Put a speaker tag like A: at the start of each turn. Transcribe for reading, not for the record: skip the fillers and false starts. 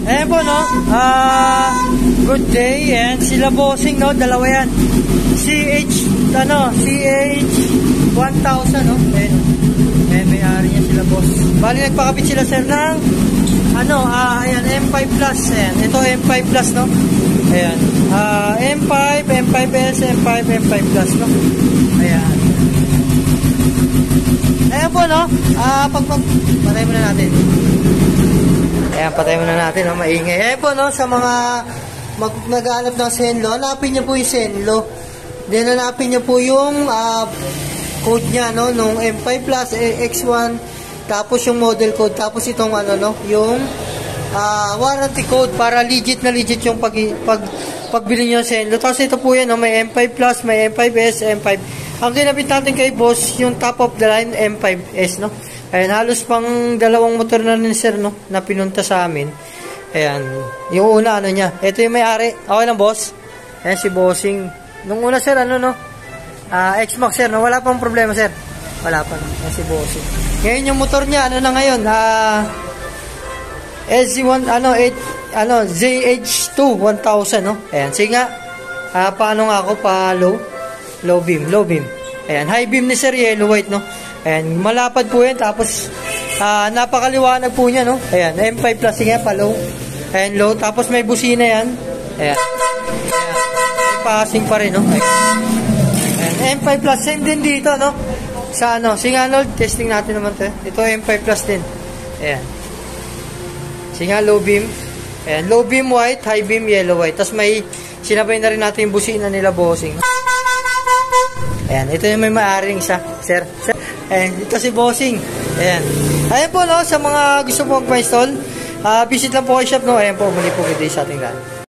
A: Ayan po, no? Good day. And sila bossing, no? Dalawa yan. CH1000, no? Ayan. May-ari niya sila, boss. Bali, nagpakapit sila, sir, ng ayan, M5 Plus. Ayan. Ito, M5 Plus, no? Ayan. M5, M5S, M5, M5 Plus, no? Ayan. Ayan po, no? Patay muna natin. Ayan, patay muna natin, no? Maingay. Ayan po, no? Sa mga nag-aanap ng Zenlo, hanapin niyo po yung Zenlo. Then, hanapin niyo po yung code niya, no? Nung M5 Plus, X1, tapos yung model code, tapos itong yung warranty code para legit na legit yung pagbili niyo sa Zenlo. Tapos ito po yan, no? May M5 Plus, may M5S, M5. Ang kinabit natin kay boss, yung top of the line M5S, no? Ayan, halos pang dalawang motor na rin, sir, no? Na pinunta sa amin. Ayan, yung una, niya. Ito yung may-ari. Okay lang, boss? Ayan, si bossing. Nung una, sir, no? X-Max, sir, no? Wala pang problema, sir. Wala pa, no? Ayan, si bossing. Ngayon, yung motor niya, na ngayon? SZ1, ZH2 1000, no? Ayan, sige nga. Paano nga ako? Low beam. Ayan, high beam ni sir, yellow white, no? Ayan, malapad po yan. Tapos, napakaliwanag po niya, no? Ayan, M5 Plus, sige nga, low. Ayan, low. Tapos may busina yan. Ayan. May passing pa rin, no? Ayan, M5 Plus, same din dito, no? Sa Singanol, testing natin naman ito. Ito, M5 Plus din. Ayan. Sige nga, low beam. Ayan, low beam white, high beam yellow white. Tapos may sinabay na rin natin yung busina nila, bossing. Ayan, ito yung may maaring isa, sir. Ayan, ito si bossing. Ayan. Ayan po, no, sa mga gusto po mag-install, visit lang po kay shop, no. Ayan po, muli po good day sa ating lahat.